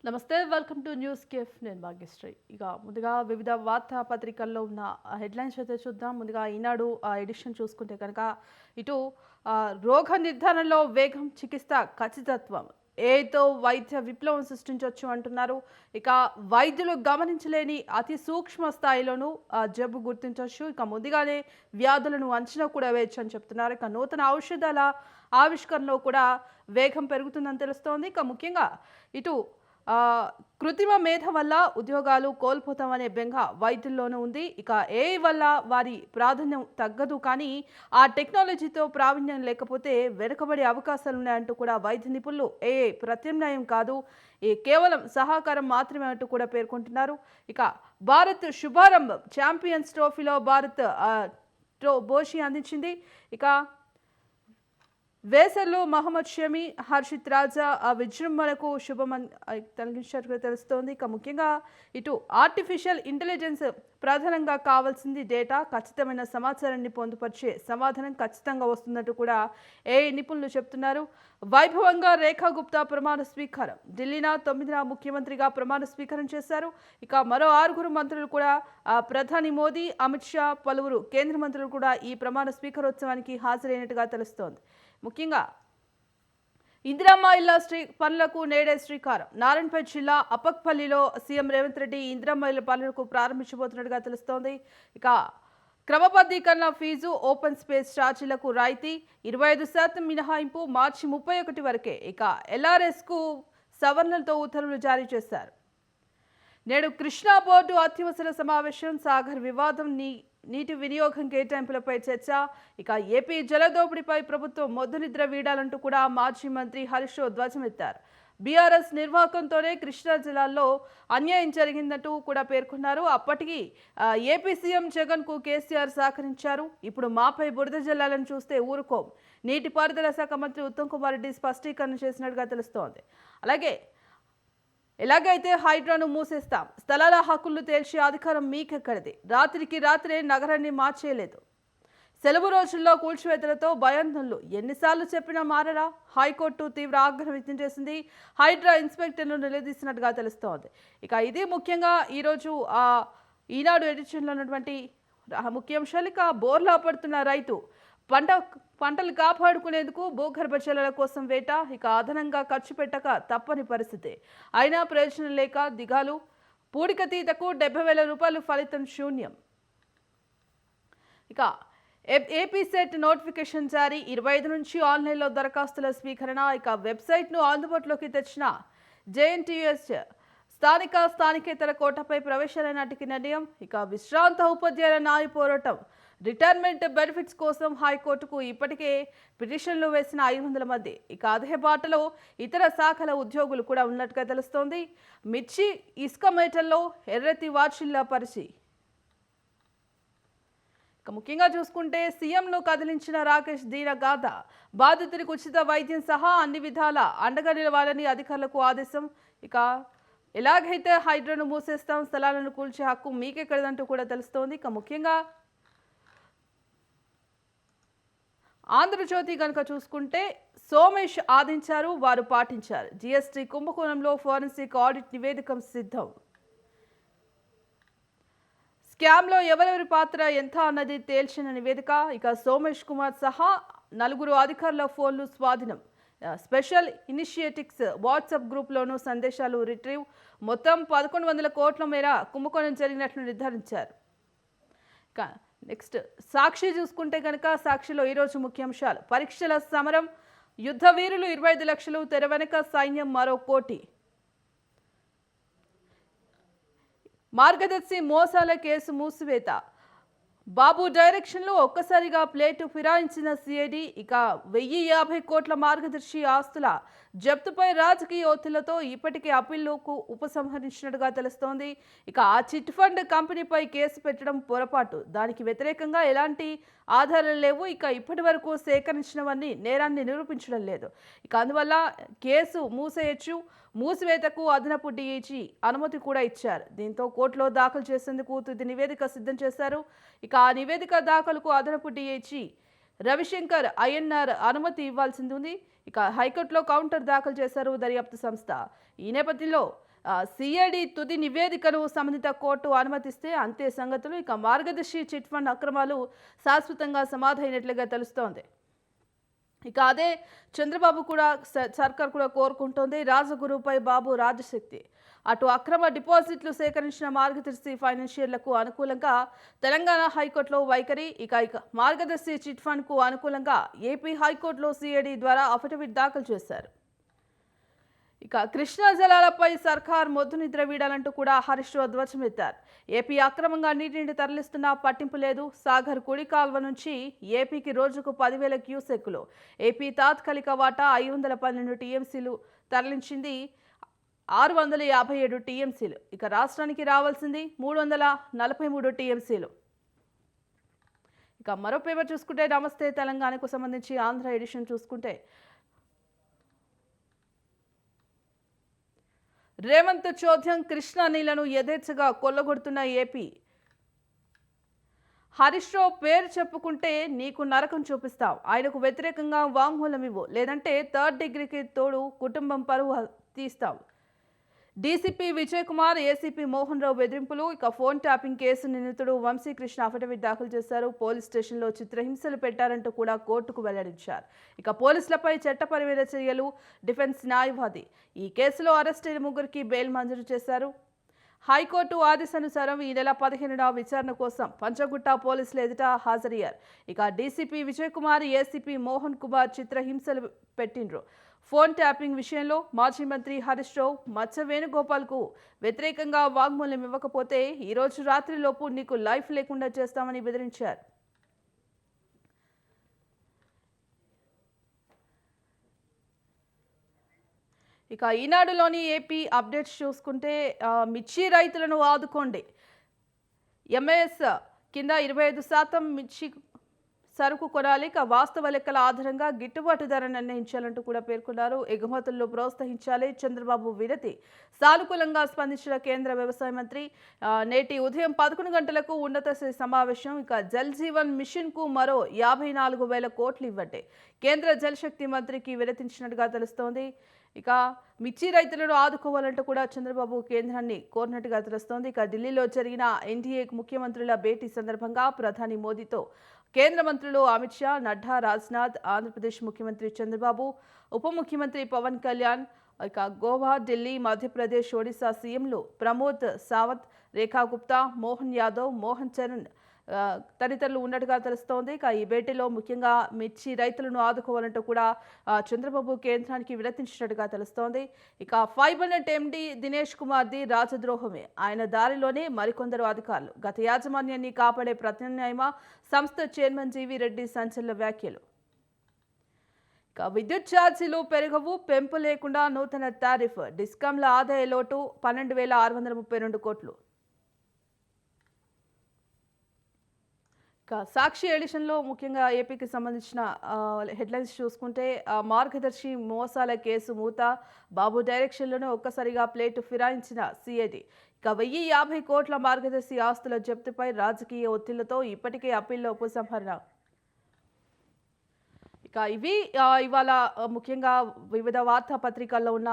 నమస్తే welcome to news cafe నేను భాగ్యశ్రీ. ఇక ముందుగా వివిధ వార్తాపత్రికల్లో ఉన్న హెడ్లైన్స్ అయితే చూద్దాం. ముందుగా ఈనాడు ఎడిషన్ చూసుకుంటే కనుక ఇటు రోగ నిర్ధారణలో వేగం, చికిత్స ఖచ్చితత్వం, ఏతో వైద్య విప్లవం సృష్టించవచ్చు అంటున్నారు. ఇక వైద్యులు గమనించలేని అతి సూక్ష్మ స్థాయిలోనూ జబ్బు గుర్తించవచ్చు. ఇక ముందుగానే వ్యాధులను అంచనా కూడా వేయచ్చు అని చెప్తున్నారు. ఇక నూతన ఔషధాల ఆవిష్కరణలో కూడా వేగం పెరుగుతుందని తెలుస్తోంది. ఇక ముఖ్యంగా ఇటు కృత్రిమ మేధ వల్ల ఉద్యోగాలు కోల్పోతామనే బెంగ వైద్యుల్లోనూ ఉంది. ఇక ఏఐ వల్ల వారి ప్రాధాన్యం తగ్గదు, కానీ ఆ టెక్నాలజీతో ప్రావీణ్యం లేకపోతే వెనుకబడే అవకాశాలు ఉన్నాయంటూ కూడా వైద్య నిపుణులు ఏఐ ప్రత్యామ్నాయం కాదు, కేవలం సహకారం మాత్రమే అంటూ కూడా పేర్కొంటున్నారు. ఇక భారత్ శుభారంభం, ఛాంపియన్స్ ట్రోఫీలో భారత్ బోషి అందించింది. ఇక వేసర్లో మహమ్మద్ షమి, హర్షిత్ రాజా విజృంభణకు తొలగించినట్టుగా తెలుస్తోంది. ఇక ముఖ్యంగా ఇటు ఆర్టిఫిషియల్ ఇంటెలిజెన్స్ ప్రధానంగా కావాల్సింది డేటా, ఖచ్చితమైన సమాచారాన్ని పొందుపరిచే సమాధానం ఖచ్చితంగా వస్తున్నట్టు కూడా ఏఐ నిపుణులు చెప్తున్నారు. వైభవంగా రేఖా గుప్తా ప్రమాణ స్వీకారం, ఢిల్లీన 9న ముఖ్యమంత్రిగా ప్రమాణ స్వీకారం చేశారు. ఇక మరో 6 మంత్రులు కూడా ప్రధాని మోదీ, అమిత్ షా, పలువురు కేంద్ర మంత్రులు కూడా ఈ ప్రమాణ స్వీకారోత్సవానికి హాజరైనట్టుగా తెలుస్తోంది. ముఖ్యంగా ఇందిరమ్మ ఇళ్ల పనులకు నేడే శ్రీకారం. నారాయణపేట జిల్లా అప్పక్పల్లిలో సీఎం రేవంత్ రెడ్డి ఇందిరమ్మ ఇళ్ల పనులకు ప్రారంభించబోతున్నట్టుగా తెలుస్తోంది. ఇక క్రమబద్ధీకరణ ఫీజు, ఓపెన్ స్పేస్ ఛార్జీలకు రాయితీ, 25% మినహాయింపు మార్చి 31 వరకే. ఇక ఎల్ఆర్ఎస్కు సవరణలతో ఉత్తర్వులు జారీ చేశారు. నేడు కృష్ణా బోర్డు అత్యవసర సమావేశం, సాగర్ వివాదం, నీటి వినియోగం కేటాయింపులపై చర్చ. ఇక ఏపీ జలదోపిడిపై ప్రభుత్వం మొద్దు నిద్ర వీడాలంటూ కూడా మాజీ మంత్రి హరీష్ రావు ధ్వజమెత్తారు. బీఆర్ఎస్ నిర్వాహకంతోనే కృష్ణా జిల్లాలో అన్యాయం జరిగిందంటూ కూడా పేర్కొన్నారు. అప్పటికి ఏపీ సీఎం జగన్ కు కేసీఆర్ సహకరించారు. ఇప్పుడు మాపై బురద జల్లాలను చూస్తే ఊరుకోం, నీటిపారుదల శాఖ మంత్రి ఉత్తమ్ కుమార్ రెడ్డి స్పష్టీకరణ చేసినట్టుగా తెలుస్తోంది. అలాగే ఎలాగైతే హైడ్రాను మూసేస్తాం, స్థలాల హక్కులు తేల్చే అధికారం మీకెక్కడిది, రాత్రికి రాత్రే నగరాన్ని మార్చేయలేదు, సెలవు రోజుల్లో కూల్చివేతలతో భయాందోళనలు, ఎన్నిసార్లు చెప్పినా మారరా, హైకోర్టు తీవ్ర ఆగ్రహం వ్యక్తం చేసింది. హైడ్రా ఇన్స్పెక్టర్ను నిలదీసినట్టుగా తెలుస్తోంది. ఇక ఇది ముఖ్యంగా ఈరోజు ఈనాడు ఎడిషన్లో ఉన్నటువంటి ముఖ్యాంశాలు. ఇక బోర్లా పడుతున్న రైతు, పంటలు కాపాడుకునేందుకు భూగర్భ జలాల కోసం వేట, ఇక అదనంగా ఖర్చు పెట్టక తప్పని పరిస్థితి, అయినా ప్రయోజనం లేక దిగాలు, పూడికతీతకు 70,000 రూపాయలు ఫలితం శూన్యం. ఇక ఏపీ సెట్ నోటిఫికేషన్ జారీ, 25 నుంచి ఆన్లైన్లో దరఖాస్తుల స్వీకరణ. ఇక వెబ్సైట్ను అందుబాటులోకి తెచ్చిన జేఎన్టీయూఎస్ స్థానికేతర కోటపై ప్రవేశాల నాటికి నిర్ణయం. ఇక విశ్రాంత ఉపాధ్యాయుల న్యాయ పోరాటం, రిటైర్మెంట్ బెనిఫిట్స్ కోసం హైకోర్టుకు ఇప్పటికే పిటిషన్లు వేసిన 500 మంది. ఇక అదే బాటలో ఇతర శాఖల ఉద్యోగులు కూడా ఉన్నట్టుగా తెలుస్తోంది. మిర్చి ఇసుక మేటల్లో ఎర్రతి వార్షిల్లా పరిచి. ఇక ముఖ్యంగా చూసుకుంటే సీఎంను కదిలించిన రాకేష్ దీనగాథ, బాధితులకు ఉచిత వైద్యం సహా అన్ని విధాల అండగా నిలవాలని అధికారులకు ఆదేశం. ఇక ఎలాగైతే హైడ్రాను మూసేస్తాం, స్థలాలను కూల్చే హక్కు మీకెక్కడదంటూ కూడా తెలుస్తోంది. ఇక ముఖ్యంగా ఆంధ్రజ్యోతి కనుక చూసుకుంటే సోమేష్ ఆదించారు, వారు పాటించారు, జీఎస్టీ కుంభకోణంలో ఫోరెన్సిక్ ఆడిట్ నివేదిక సిద్ధం, స్కామ్లో ఎవరెవరి పాత్ర ఎంత అన్నది తేల్చిన నివేదిక. ఇక సోమేష్ కుమార్ సహా 4 అధికారుల ఫోన్లు స్వాధీనం, స్పెషల్ ఇనిషియేటివ్స్ వాట్సాప్ గ్రూప్లోనూ సందేశాలు రిట్రీవ్, మొత్తం 1100 కోట్ల మేర కుంభకోణం జరిగినట్లు నిర్ధారించారు. ఇక నెక్స్ట్ సాక్షి చూసుకుంటే కనుక సాక్షిలో ఈరోజు ముఖ్యాంశాలు, పరీక్షల సమరం, యుద్ధ వీరులు 25 లక్షలు, తెర వెనక సైన్యం మరో 1 కోటి, మార్గదర్శి మోసాల కేసు మూసివేత, బాబు డైరెక్షన్లో ఒక్కసారిగా ప్లేటు ఫిరాయించిన సిఐడి. ఇక 1050 కోట్ల మార్గదర్శి ఆస్తుల జప్తుపై రాజకీయ ఒత్తిళ్లతో ఇప్పటికే అప్పీల్లోకి ఉపసంహరించినట్టుగా తెలుస్తోంది. ఇక ఆ చిట్ ఫండ్ కంపెనీపై కేసు పెట్టడం పొరపాటు, దానికి వ్యతిరేకంగా ఎలాంటి ఆధారాలు లేవు, ఇక ఇప్పటి వరకు సేకరించినవన్నీ నేరాన్ని నిరూపించడం లేదు, ఇక అందువల్ల కేసు మూసేయచ్చు. మూసివేతకు అదనపు డీఐజీ అనుమతి కూడా ఇచ్చారు. దీంతో కోర్టులో దాఖలు చేసేందుకు తుది నివేదిక సిద్ధం చేశారు. ఇక ఆ నివేదిక దాఖలుకు అదనపు డీఐజీ రవిశంకర్ ఐఎన్ఆర్ అనుమతి ఇవ్వాల్సింది ఉంది. ఇక హైకోర్టులో కౌంటర్ దాఖలు చేశారు దర్యాప్తు సంస్థ. ఈ నేపథ్యంలో సిఐడి తుది నివేదికను సంబంధిత కోర్టు అనుమతిస్తే అంతే సంగతులు. ఇక మార్గదర్శి చిట్ ఫండ్ అక్రమాలు శాశ్వతంగా సమాధైనట్లుగా తెలుస్తోంది. ఇక అదే చంద్రబాబు కూడా సర్కార్ కూడా కోరుకుంటోంది. రాజగురుపై బాబు రాజశక్తి. అటు అక్రమ డిపాజిట్లు సేకరించిన మార్గదర్శి ఫైనాన్షియర్లకు అనుకూలంగా తెలంగాణ హైకోర్టులో వైఖరి. ఇక మార్గదర్శి చిట్ ఫండ్ కు అనుకూలంగా ఏపీ హైకోర్టులో సిఐడి ద్వారా అఫిడవిట్ దాఖలు చేశారు. ఇక కృష్ణా జలాలపై సర్కార్ మొద్దు నిద్ర వీడాలంటూ కూడా హరీష్ రావు ధ్వజమెత్తారు. ఏపీ అక్రమంగా నీటిని తరలిస్తున్నా పట్టింపు లేదు. సాగర్ కుడి కాల్వ నుంచి ఏపీకి రోజుకు 10,000 క్యూసెక్కులు. ఏపీ తాత్కాలిక వాటా 512 టీఎంసీలు తరలించింది 657 టీఎంసీలు. ఇక రాష్ట్రానికి రావాల్సింది 343 టీఎంసీలు. ఇక మరో పేపర్ చూసుకుంటే నమస్తే తెలంగాణకు సంబంధించి ఆంధ్ర ఎడిషన్ చూసుకుంటే రేవంత్ చోద్యం కృష్ణా నీళ్లను యథేచ్ఛగా కొల్లగొడుతున్న ఏపీ. హరీష్ రావు పేరు చెప్పుకుంటే నీకు నరకం చూపిస్తాం. ఆయనకు వ్యతిరేకంగా వాంగ్మూలం ఇవ్వు, లేదంటే 3rd డిగ్రీకి తోడు కుటుంబం పరువు తీస్తాం. డీసీపీ విజయ్ కుమార్, ఏసీపీ మోహన్ రావు బెదిరింపులు. ఇక ఫోన్ ట్యాపింగ్ కేసు నిందితుడు వంశీకృష్ణ అఫిడవిట్ దాఖలు చేశారు. పోలీస్ స్టేషన్లో చిత్రహింసలు పెట్టారంటూ కూడా కోర్టుకు వెల్లడించారు. ఇక పోలీసులపై చట్టపరమైన చర్యలు. డిఫెన్స్ న్యాయవాది. ఈ కేసులో అరెస్టైన 3కి బెయిల్ మంజూరు చేశారు. హైకోర్టు ఆదేశానుసారం ఈ నెల 15న విచారణ కోసం పంచగుట్ట పోలీసులు ఎదుట హాజరయ్యారు. ఇక డీసీపీ విజయ్ కుమార్, ఏసీపీ మోహన్ కుమార్ చిత్రహింసలు పెట్టిండ్రు. ఫోన్ ట్యాపింగ్ విషయంలో మాజీ మంత్రి హరీష్ రావు మచ్చ వేణుగోపాల్కు వ్యతిరేకంగా వాంగ్మూలం ఇవ్వకపోతే ఈరోజు రాత్రిలోపు నీకు లైఫ్ లేకుండా చేస్తామని బెదిరించారు. ఇక ఈనాడులోని ఏపీ అప్డేట్స్ చూసుకుంటే మిర్చి రైతులను ఆదుకోండి. ఎంఏఎస్ కింద 25% మిర్చి సరుకు కొనాలి. ఇక వాస్తవ లెక్కల ఆధారంగా గిట్టుబాటు ధర నిర్ణయించాలంటూ కూడా పేర్కొన్నారు. ఎగుమతుల్లో ప్రోత్సహించాలి. చంద్రబాబు వినతి సానుకూలంగా స్పందించిన కేంద్ర వ్యవసాయ మంత్రి. నేటి ఉదయం 11 గంటలకు ఉన్నత స్థాయి సమావేశం. ఇక జల్ జీవన్ మిషన్ కు మరో 54,000 కోట్లు ఇవ్వండి. కేంద్ర జలశక్తి మంత్రికి వినతించినట్టుగా తెలుస్తోంది. ఇక మిర్చి రైతులను ఆదుకోవాలంటూ కూడా చంద్రబాబు కేంద్రాన్ని కోరినట్టుగా తెలుస్తోంది. ఇక ఢిల్లీలో జరిగిన ఎన్డీఏ ముఖ్యమంత్రుల భేటీ సందర్భంగా ప్రధాని మోదీతో కేంద్ర మంత్రులు అమిత్ షా, నడ్డా, రాజ్నాథ్, ఆంధ్రప్రదేశ్ ముఖ్యమంత్రి చంద్రబాబు, ఉప ముఖ్యమంత్రి పవన్ కళ్యాణ్, ఇక గోవా, ఢిల్లీ, మధ్యప్రదేశ్, ఒడిశా సీఎంలు ప్రమోద్ సావంత్, రేఖా గుప్తా, మోహన్ యాదవ్, మోహన్ చరణ్ తదితరులు ఉన్నట్టుగా తెలుస్తోంది. ఇక ఈ భేటీలో ముఖ్యంగా మిర్చి రైతులను ఆదుకోవాలంటూ కూడా చంద్రబాబు కేంద్రానికి వినతించినట్టుగా తెలుస్తోంది. ఇక ఫైబర్నెట్ ఎండీ దినేష్ కుమార్ది రాజద్రోహమే. ఆయన దారిలోనే మరికొందరు అధికారులు. గత యాజమాన్యాన్ని కాపాడే ప్రత్యామ్నాయమా? సంస్థ చైర్మన్ జీవీ రెడ్డి సంచలన వ్యాఖ్యలు. ఇక విద్యుత్ ఛార్జీలు పెరగవు, పెంపు లేకుండా నూతన టారిఫ్. డిస్కాంల ఆదాయ లోటు 12,632 కోట్లు. సాక్షి ఎడిషన్లో ముఖ్యంగా ఏపీకి సంబంధించిన హెడ్లైన్స్ చూసుకుంటే మార్గదర్శి మోసాల కేసు మూత. బాబు డైరెక్షన్లోనే ఒక్కసారిగా ప్లేటు ఫిరాయించిన సిఐడి. ఇక 1,050 కోట్ల మార్గదర్శి ఆస్తుల జప్తుపై రాజకీయ ఒత్తిళ్లతో ఇప్పటికే అప్పీల్లో ఉపసంహరణ. ఇక ఇవి ఇవాళ ముఖ్యంగా వివిధ వార్తాపత్రికల్లో ఉన్న